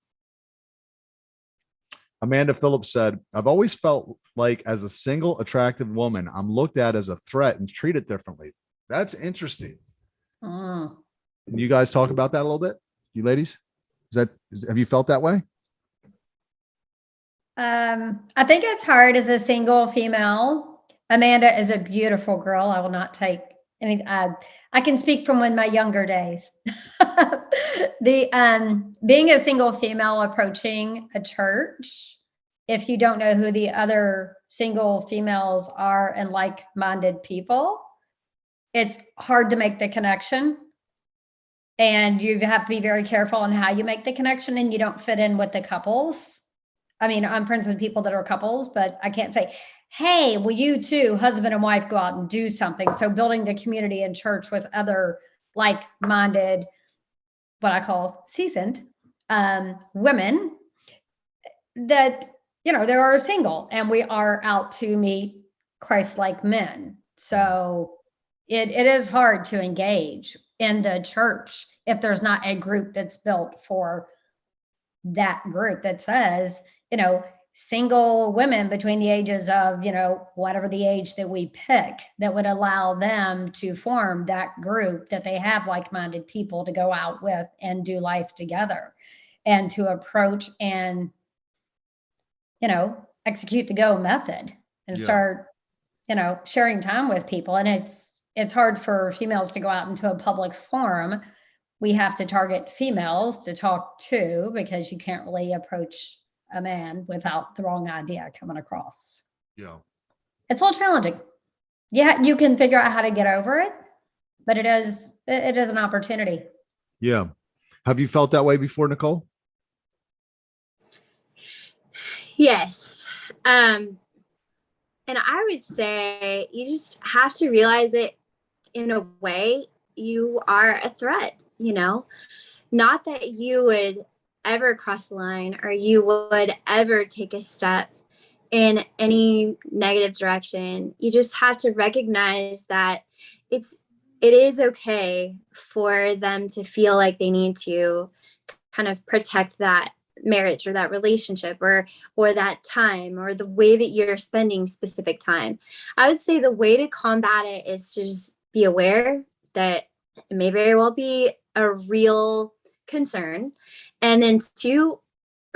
Amanda Phillips said, I've always felt like as a single attractive woman, I'm looked at as a threat and treated differently. That's interesting. Can you guys talk about that a little bit? You ladies? Have you felt that way? I think it's hard as a single female. Amanda is a beautiful girl. I will not take any, I can speak from my younger days. Being a single female approaching a church, if you don't know who the other single females are and like-minded people, it's hard to make the connection. And you have to be very careful on how you make the connection, and you don't fit in with the couples. I mean, I'm friends with people that are couples, but I can't say, hey, will you two, husband and wife, go out and do something? So building the community in church with other like-minded, what I call seasoned women that, they are single, and we are out to meet Christ-like men. So it is hard to engage in the church if there's not a group that's built for that group that says, single women between the ages of, whatever the age that we pick, that would allow them to form that group, that they have like-minded people to go out with and do life together, and to approach and, execute the go method and start, sharing time with people. And it's hard for females to go out into a public forum. We have to target females to talk to, because you can't really approach a man without the wrong idea coming across. Yeah. It's a little challenging. Yeah, you can figure out how to get over it, but it is an opportunity. Yeah. Have you felt that way before, Nicole? Yes. And I would say you just have to realize it in a way you are a threat, not that you would ever cross the line or you would ever take a step in any negative direction. You just have to recognize that it is okay for them to feel like they need to kind of protect that marriage or that relationship or that time or the way that you're spending specific time. I would say the way to combat it is to just be aware that it may very well be a real concern, and then to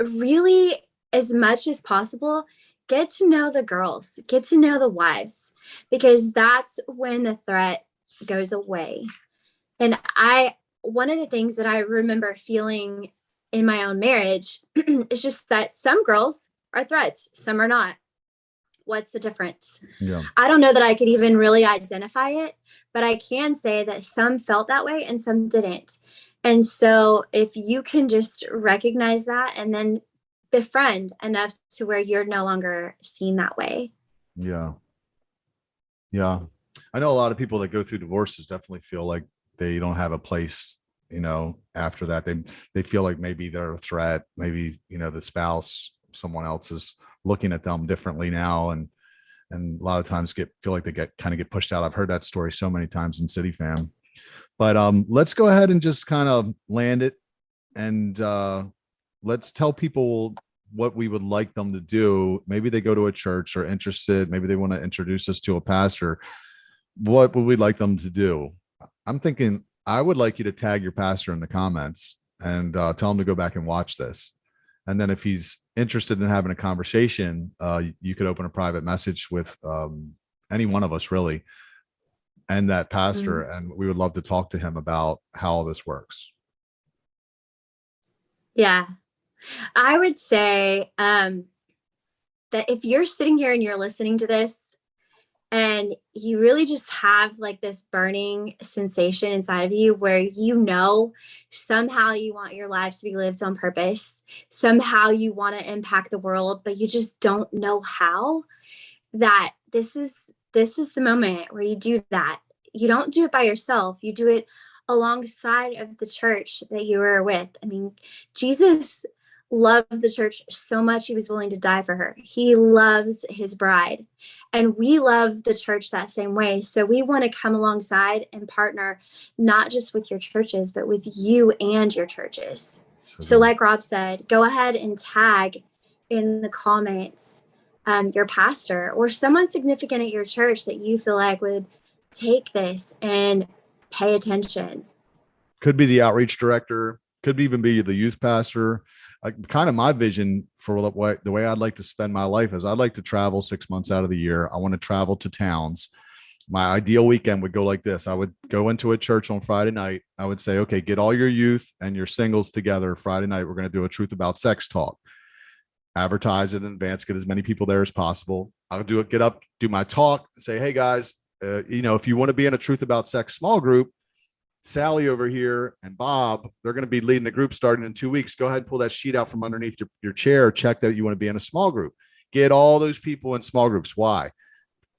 really, as much as possible, get to know the girls, get to know the wives, because that's when the threat goes away. And one of the things that I remember feeling in my own marriage is just that some girls are threats, some are not. What's the difference? Yeah. I don't know that I could even really identify it, but I can say that some felt that way and some didn't. And so if you can just recognize that and then befriend enough to where you're no longer seen that way. Yeah. Yeah. I know a lot of people that go through divorces definitely feel like they don't have a place, after that. They feel like maybe they're a threat. Maybe, the spouse, someone else is looking at them differently now. And and a lot of times feel like they get pushed out. I've heard that story so many times in CityFam. But let's go ahead and just kind of land it, and let's tell people what we would like them to do. Maybe they go to a church or interested. Maybe they want to introduce us to a pastor. What would we like them to do? I'm thinking I would like you to tag your pastor in the comments and tell him to go back and watch this. And then if he's interested in having a conversation, you could open a private message with any one of us, really, and that pastor. And we would love to talk to him about how all this works. Yeah. I would say that if you're sitting here and you're listening to this and you really just have like this burning sensation inside of you where somehow you want your life to be lived on purpose, somehow you want to impact the world, but you just don't know how, that this is the moment where you do that. You don't do it by yourself. You do it alongside of the church that you are with. I mean, Jesus loved the church so much he was willing to die for her. He loves his bride, and we love the church that same way. So we want to come alongside and partner not just with your churches, but with you and your churches. So like Rob said, go ahead and tag in the comments your pastor or someone significant at your church that you feel like would take this and pay attention. Could be the outreach director, could even be the youth pastor. Kind of my vision for the way I'd like to spend my life is I'd like to travel 6 months out of the year. I want to travel to towns. My ideal weekend would go like this. I would go into a church on Friday night. I would say, okay, get all your youth and your singles together. Friday night, we're going to do a truth about sex talk. Advertise it in advance, get as many people there as possible. I'll get up, do my talk, say, hey guys, if you want to be in a truth about sex small group, Sally over here and Bob, they're going to be leading the group starting in 2 weeks. Go ahead and pull that sheet out from underneath your chair. Check that you want to be in a small group. Get all those people in small groups. Why?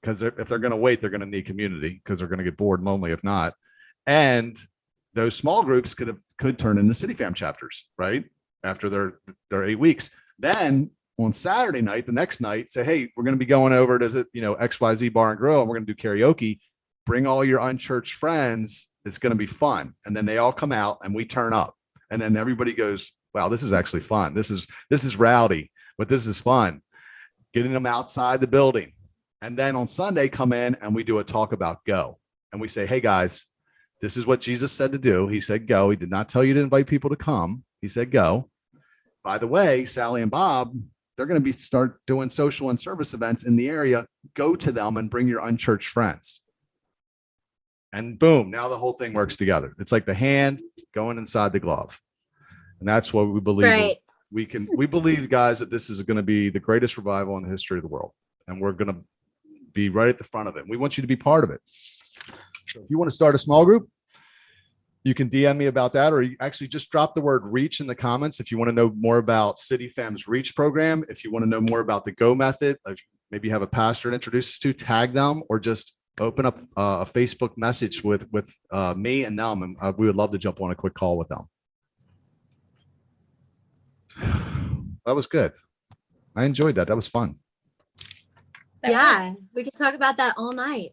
Because if they're going to wait, they're going to need community because they're going to get bored and lonely if not. And those small groups could turn into CityFam chapters, right? After their 8 weeks. Then on Saturday night, the next night, say, hey, we're going to be going over to the XYZ Bar and Grill, and we're going to do karaoke. Bring all your unchurched friends. It's going to be fun. And then they all come out and we turn up. And then everybody goes, wow, this is actually fun. This is rowdy, but this is fun. Getting them outside the building. And then on Sunday, come in and we do a talk about go. And we say, hey guys, this is what Jesus said to do. He said, go. He did not tell you to invite people to come. He said, go. By the way, Sally and Bob, they're going to start doing social and service events in the area. Go to them and bring your unchurched friends. And boom, now the whole thing works together. It's like the hand going inside the glove. And that's what we believe. Right. We believe, guys, that this is going to be the greatest revival in the history of the world. And we're going to be right at the front of it. We want you to be part of it. So if you want to start a small group, you can DM me about that, or you actually just drop the word reach in the comments. If you want to know more about CityFam's reach program, if you want to know more about the go method, maybe you have a pastor to introduce us to, tag them, or just open up a Facebook message with me and them. And we would love to jump on a quick call with them. That was good. I enjoyed that. That was fun. Yeah, we could talk about that all night.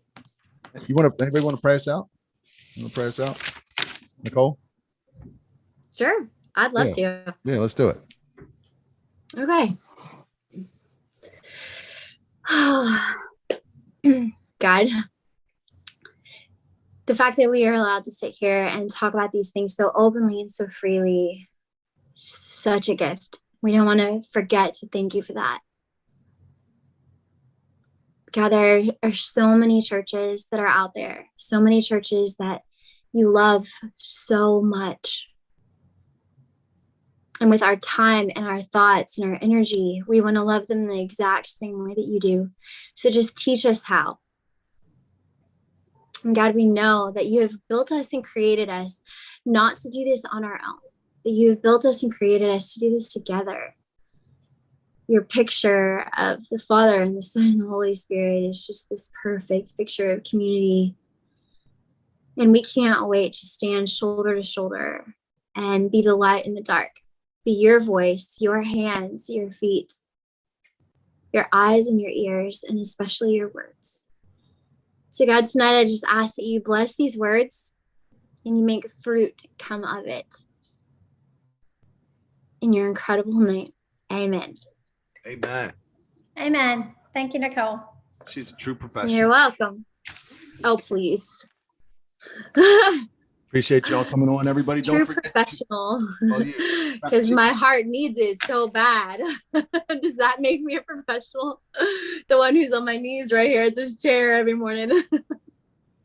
Anybody want to pray us out? You want to pray us out? Nicole? Sure. I'd love to. Yeah, let's do it. Okay. God, the fact that we are allowed to sit here and talk about these things so openly and so freely, such a gift. We don't want to forget to thank you for that. God, there are so many churches that are out there, so many churches that you love so much. And with our time and our thoughts and our energy, we want to love them the exact same way that you do. So just teach us how. And God, we know that you have built us and created us not to do this on our own, but you have built us and created us to do this together. Your picture of the Father and the Son and the Holy Spirit is just this perfect picture of community. And we can't wait to stand shoulder to shoulder and be the light in the dark, be your voice, your hands, your feet, your eyes and your ears, and especially your words. So God, tonight I just ask that you bless these words and you make fruit come of it. In your incredible name, amen. Amen. Amen. Thank you, Nicole. She's a true professional. You're welcome. Oh, please. Appreciate y'all coming on, everybody. Don't True forget. professional. Oh, yeah. Because my heart needs it so bad. Does that make me a professional? The one who's on my knees right here at this chair every morning.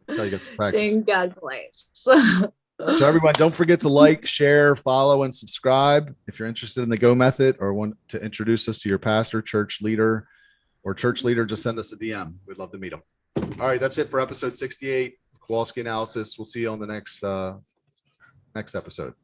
Until you get to practice. Saying God bless. So everyone, don't forget to like, share, follow, and subscribe. If you're interested in the Go Method or want to introduce us to your pastor, church leader, just send us a DM. We'd love to meet them. All right, that's it for episode 68. Kowalski analysis. We'll see you on the next episode.